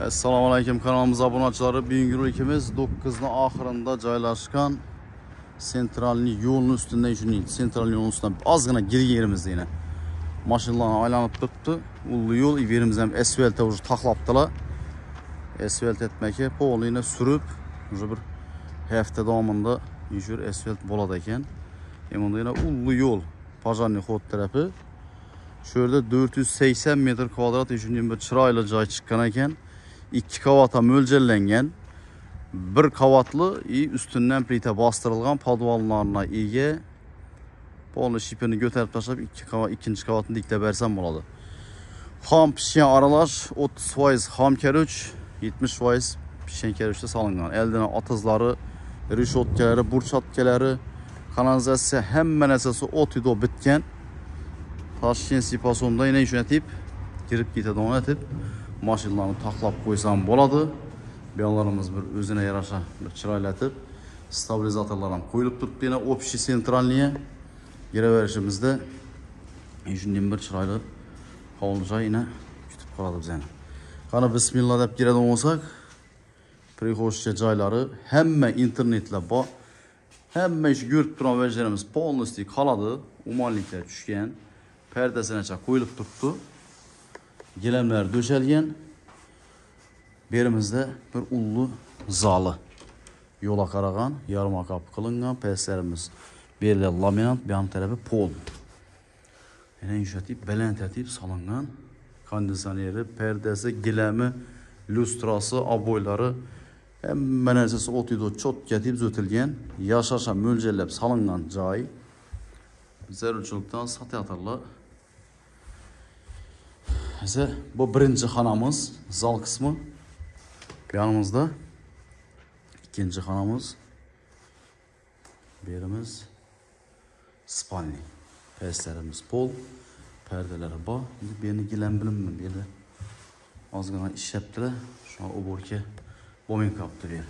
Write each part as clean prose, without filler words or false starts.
Assalomu alaykum kanalimiz obunachilari. Bugungi rolikimiz 9 oxirida joylashgan sentralniy yo'lning ustida shuning sentral yo'lning ustidan ozgina girgi yerimizda yana mashinalarni aylanib turibdi. Ulli yo'l yerimiz ham asfalt уже taqlabdilar. Asfalt etmaki polini surib, уже bir hafta davomida yurib asfalt bo'ladi ekan. Endi yana ulli yo'l, Pajaniy xod tarafi. Şu yerda 480 metr kvadrat shunday bir chiroyli joy chiqqan ekan. 2 qavatga mo'ljallangan, 1 qavatli ustidan plita bostirilgan podvallarına ega. Poli shipini ko'tarib tashlab ikkinchi qavatni diklab bersam bo'ladi. Xom pishgan aralash 30% xom karuch, 70% pishgan karuchda solingan. Eldidan otizlari, rishotkalari, burchatkalari, kanalizatsiya hamma narsasi o'tida bitgan. Toshkent sipasonda yana shunatib kirib ketadigan etib mashinalarni taqlab qo'ysam bo'ladi. Buyonlarimiz bir o'zine yarasha bir chiroylatib, stabilizatorlar ham qo'yilib turibdi. Yana общий sentralniye giraverishimizda shunday bir chiroyli hovli joy yana kutib qoladi bizani. Qani bismillah deb kiradigan bo'lsak, prixoshcha joylari hamma internetlar bor. Hamma ish ko'rib turgan vajlarimiz polностью qoladi. Umonliklar tushgan. Perdasini qo'yilib turibdi. Gilamlar döşelgen. Berimizde bir ullu zali. Yola qaragan, yarım akap kılıngan. Peslerimiz belli laminat, bir yan tarafı pol. Yine yumuşatip, belent etip salıngan. Kondisyoneri, perdesi, gilemi, lustrası, aboyları hemen nersesi otido çok getip zötülgen. Yaşaşa mölcellep salıngan joy. Zerruçuluktan satyatarlar. Ese bu birinci xonamiz, zal kısmı. Yanımızda ikinci xonamiz. Birimiz spalni. Peslerimiz pol, perdeleri bor. Birini gilen bilinmi? Biri azgına iş yaptılar. Şu an oborki bomin kaptı bir.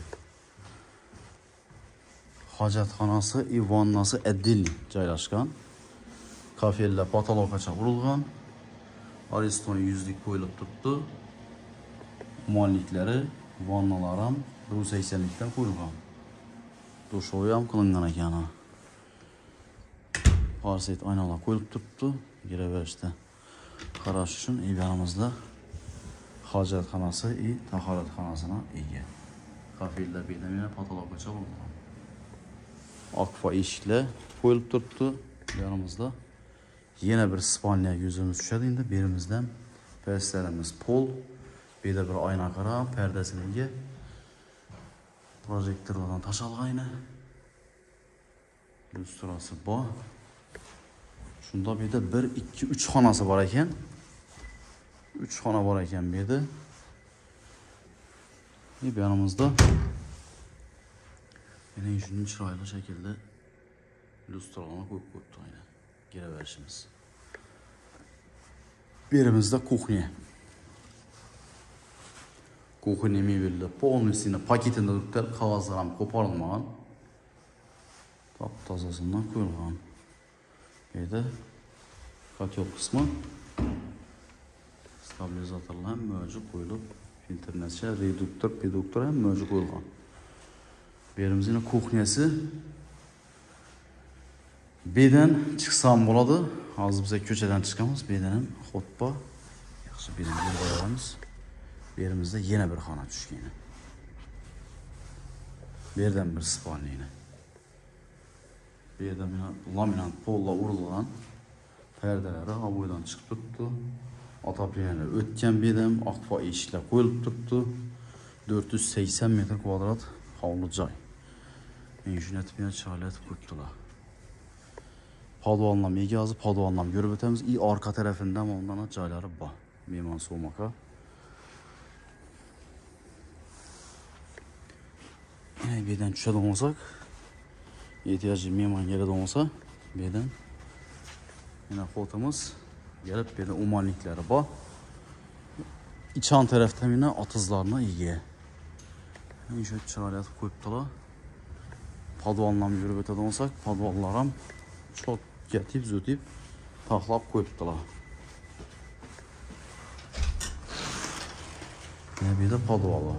Hacatxonasi, vannasi adilli joylashgan. Kafeller patoloqacha urilgan. Ariston yüzlük koyulup tuttu. Umonliklari, vannalar ham 180likdan qo'yilgan. Dushovi ham qilingan ekan. Parset aynalar qo'yilib turibdi. Giraverishda qarash uchun yanimizda hojatxonasi, tahoratxonasina ega. Kafellar bedamina patoloqacha urilgan. Akfa eshiklar qo'yilib turibdi yanimizda. Yine bir spalniya yüzümüz düşedi. Şimdi birimizden perslerimiz pol. Bir de bir ayna kara perdesine projektörlerden taşalgan yine. Lustrası bu. Şunda bir de 1, 2, 3 xonasi var ekan. 3 xona var ekan bir de. Bir yanımızda yine şunun chiroyli şekilde lustralarni qo'yib qo'yibdi yine. Giraverishimiz. Birimizde kuxnya. Kuxnya mebelli polностью paketinde tutar, qog'ozlar ham qo'porilmagan. Top-tozasidan qo'yilgan. Bu yerda kotel qismi stabilizatorlar ham mavjud qo'yilib, filtrnacha, reduktor, peduktor ham mavjud qo'yilgan. Birimizning kuxnyasi Beden çıksam bo'ladi. Hozir biz ko'chadan chiqamiz. Beden ham xotpa. Yaxshi beden qo'yamiz. Berimizda yana bir xona tushgan. Bu yerdan bir spalniyni. Bu yerda laminat polla urilgan. Perdelari havodan chiqib turibdi. Otopleniylar o'tgan bedam, aqfa eshiklar qo'yilib turibdi. 480 metr kvadrat hovli joy. Men shuni aytib chiroylatib qo'yibdilar. Podvallam egazı, podvallam görüp ötemiz. Arka tarafından ondan joylari bor. Mehmon so'maka. Yine birden tushadigan olsak, ehtiyojli mehmon keladigan olsa, birden yine xotimiz gelip birden umonliklari bor. İçan tarafdan yine atızlarına ega. Shu chiroylatib qo'yibdilar. Podvallam görüp ötadigan olsak, podvallar ham çok getib zötib taqlab qo'yibdilar. Ne bir de podvali.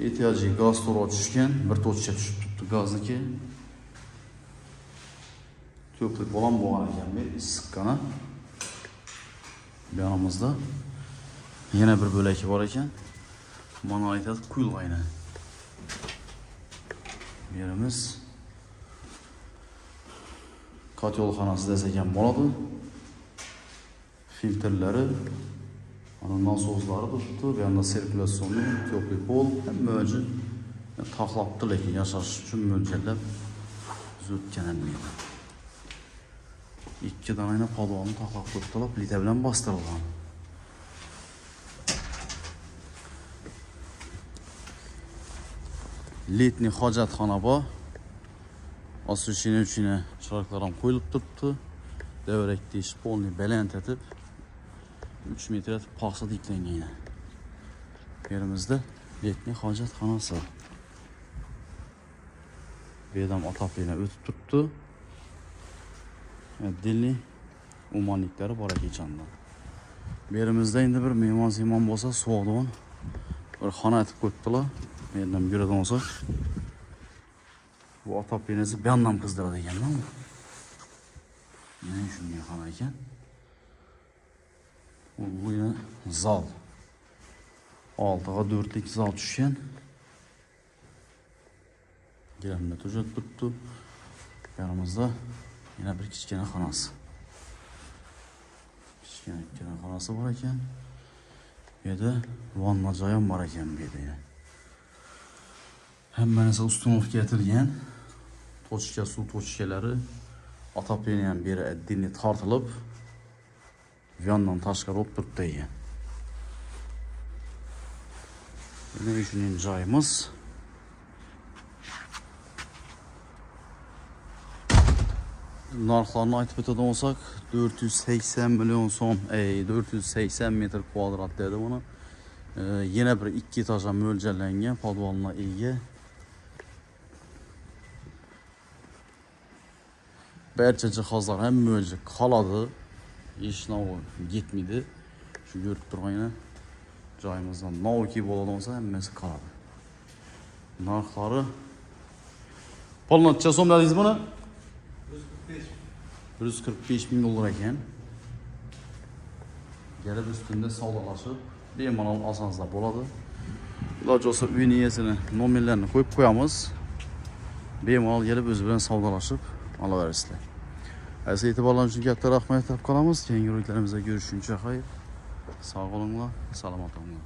Ehtiyojli gaz to'g'ri tushgan, bir to'chcha tushib turibdi gazniki. Ko'plik bo'lan bo'lgan ekan, men issiqqina. Bu yonimizda yana bir bo'laki bor ekan. Mana aytadi, quyilg'ayni. Bu yerimiz kotyolxonasi desak bo'ladi. Filtrlari, ana nasoslari turibdi. Bu yerda sirkulyatsionni, ko'plik pol, hamma taxlabdi, lekin yashash uchun mo'ljallab o'tgan bo'lmaydi. İki dana podvalni taxlab qo'yibdilar, plita bilan bostirilgan. Letni hojatxona bor. Osishini chiroqlar ham qo'yilib turibdi. Devrekli ish polni baland etib 3 metr paxsa diklangan. Yerimizda letni hojatxonasi. Bu yerdan otaplarni o'tib turibdi. Dilli umanliklari bor ekan. Bu yerimizda endi bir mehmon bo'lsa, suvdon bir xona etib qo'yibdilar. Mendan yuradan olsa bu otaplarimizni bu yoqdan qizdiradi ekanman. Mana shunday xona ekan. Bu yana zal. Oltiga 4lik zal tushgan. Gilamda tujat turibdi. Yanimizda yana bir kichkina xonasi. Kichkina xonasi bor ekan. Bu yerda vanna joyi ham bor ekan bu yerda. Hamma narsa ustunovga etilgan. Tochka suv tochkalari otaplarni ham beri addinli tortilib, bu yondan tashqari olib turibdi ekan. Mana shuning joyimiz. Narxlarni aytib o'tadigan bo'lsak, 480 million so'm, 480 metr kvadrat dedi buni. Yana bir 2 etajga mo'ljallangan podvalga ega. Barcha jihozlar ham mo'ljal qoladi. Ishnov ketmaydi. Shu ko'rib turgan joyimizdan novki bo'ladigan bo'lsa, hammasi qoladi. Narxlari polnatcha so'm dedingiz buni? 145 ming dollar ekan. Gelib üstünde savdolaşıp bemalol olsanızlar bo'ladi. Iloji bo'lsa uy egasini nomerlarini qo'yib qo'yamiz. Bemalol kelib o'zi bilan savdolaşıp olaverasizlar. Aziz e'tiborlariniz uchun katta rahmat deb qolamiz. Keyingi roliklarimizda görüşguncha xayr. Sog' bo'linglar, salomat bo'linglar.